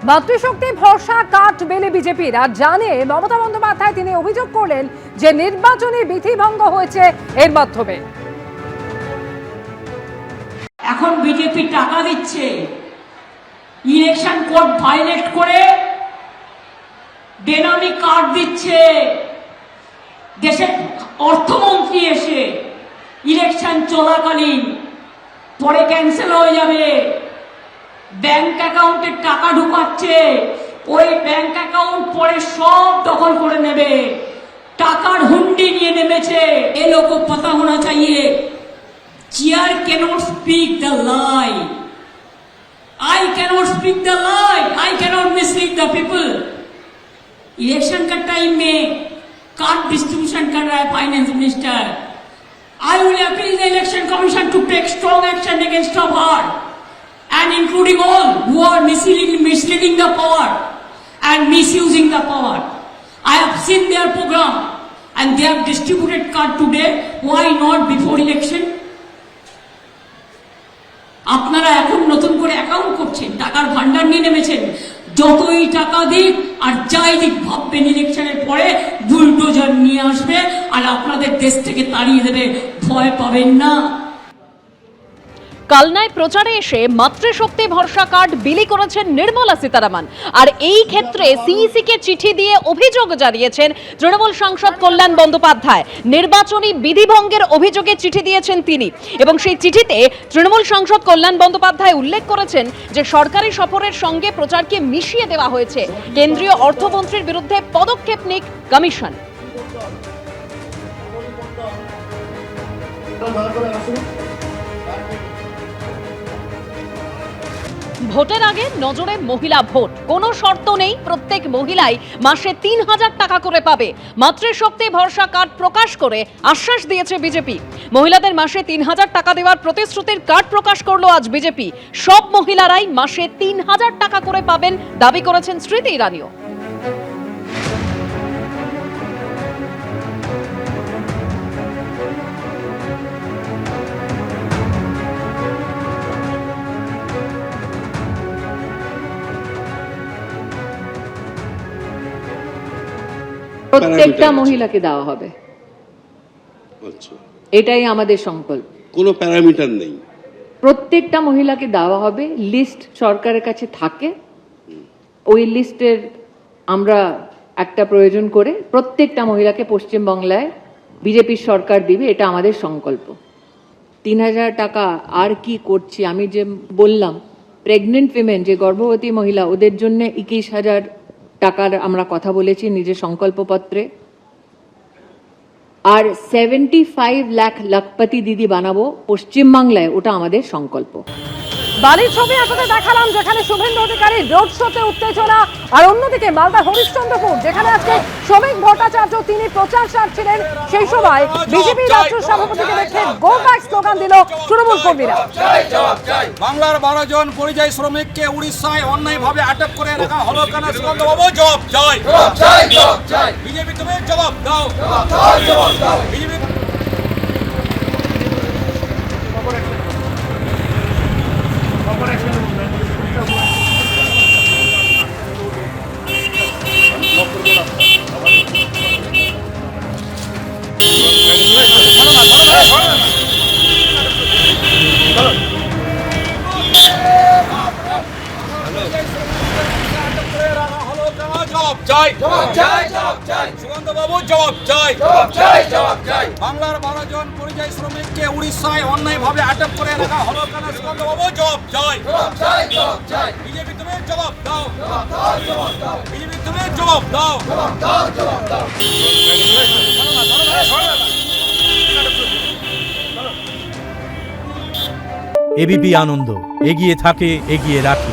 মাতৃশক্তি ভরসা কাট বেলে বিজেপির আর জানে মমতা বন্দ্যোপাধ্যায় তিনি অভিযোগ করলেন যে নির্বাচনী বিধিভঙ্গ হয়েছে এর মাধ্যমে। এখন বিজেপি টাকা দিচ্ছে ইলেকশন কোড ভায়োলেট করে, বেনামি কার্ড দিচ্ছে। দেশের অর্থমন্ত্রী এসে ইলেকশন চলাকালীন পরে ক্যান্সেল হয়ে যাবে, ব্যাংক অ্যাকাউন্টে টাকা ঢুকাচ্ছে, ওই ব্যাংক অ্যাকাউন্ট পরে সব দখল করে নেবে, টাকার হুন্ডি নিয়ে নেমেছে। এ লোক পাতা হোনা চাইয়ে chair cannot speak the lie. I cannot speak the lie. I cannot mislead the people. Election का टाइम में कार्ड डिस्ट्रीब्यूशन कर रहा है finance minister. I will appeal the election commission to take strong action against her and including all who are misleading the power and misusing the power. I have seen their program and they have distributed card today. Why not before election? আপনারা এখন নতুন করে account করছেন, টাকার ভান্ডার নিয়ে নেমেছেন। যতই টাকা দিক আর যাই দিক ভাববেন ইলেকশনের পরে বুলডোজার নিয়ে আসবে আর আপনাদের দেশ থেকে তাড়িয়ে দেবে, ভয় পাবেন না। কালনায় প্রচারে এসে মাতৃশক্তি ভরসা কার্ড বিলি করেছেন নির্মলা সীতারামন। আর এই ক্ষেত্রে সিইসি কে চিঠি দিয়ে অভিযোগ জানিয়েছেন তৃণমূল সাংসদ কল্যাণ বন্দ্যোপাধ্যায়। নির্বাচনী বিধিভঙ্গের অভিযোগে চিঠি দিয়েছেন তিনি এবং সেই চিঠিতে তৃণমূল সাংসদ কল্যাণ বন্দ্যোপাধ্যায় উল্লেখ করেছেন যে সরকারি সফরের সঙ্গে প্রচারকে মিশিয়ে দেওয়া হয়েছে। কেন্দ্রীয় অর্থমন্ত্রীর বিরুদ্ধে পদক্ষেপ নিক কমিশন। ভোটের আগে নজরে মহিলা ভোট, কোনো শর্ত নেই, প্রত্যেক মহিলাই মাসে ৩,০০০ টাকা করে পাবে। মাতৃশক্তি ভরসা কার্ড প্রকাশ করে আশ্বাস দিয়েছে বিজেপি। মহিলাদের মাসে ৩,০০০ টাকা দেওয়ার প্রতিশ্রুতির কার্ড প্রকাশ করলো আজ বিজেপি। সব মহিলারাই মাসে ৩,০০০ টাকা করে পাবেন দাবি করেছেন স্মৃতি ইরানিও। প্রত্যেকটা মহিলাকে দেওয়া হবে, এটাই আমাদের সংকল্প। কোনো প্যারামিটার নেই, প্রত্যেকটা মহিলাকে দেওয়া হবে। লিস্ট সরকারের কাছে থাকে, ওই লিস্টের আমরা একটা প্রয়োজন করে প্রত্যেকটা মহিলাকে পশ্চিমবাংলায় বিজেপির সরকার দিবে, এটা আমাদের সংকল্প। ৩,০০০ টাকা আর কি করছি, আমি যে বললাম প্রেগনেন্ট উইমেন, যে গর্ভবতী মহিলা, ওদের জন্য ২১,০০০ টাকার আমরা কথা বলেছি নিজের সংকল্পপত্রে। আর 75 লাখ লাখপতি দিদি বানাবো পশ্চিমবাংলায়, ওটা আমাদের সংকল্প। বালির ছবি আসলে দেখালাম যেখানে শুভেন্দু অধিকারী রোড শোতে উত্তেজনা, আর অন্যদিকে মালদা হরিশ্চন্দ্রপুর যেখানে আজকে শ্রমিক ভট্টাচার্য তিনি প্রচার সারছিলেন, সেই সময় বিজেপি রাজ্য সভাপতিকে দেখে গো ব্যাক স্লোগান দিল তৃণমূল কর্মীরা। বাংলার 12 জন পরিযায়ী শ্রমিককে উড়িষ্যায় অন্যায়ভাবে আটক করে রাখা হলো কেন? সুগন্ধবাবু জবাব চাই, বিজেপি তুমি জবাব দাও, বিজেপি সুগন্ধবাবু জবাব চাই, বাংলার 12 জন পরিযায়ী শ্রমিককে উড়িষ্যায় অন্যায়ভাবে আটক করে রাখা হলো কেন? সুগন্ধবাবু জবাব চাই, বিজেপি তুমি জবাব দাও, বিজেপি তুমি জবাব দাও। এবিপি আনন্দ এগিয়ে থাকে, এগিয়ে রাখে।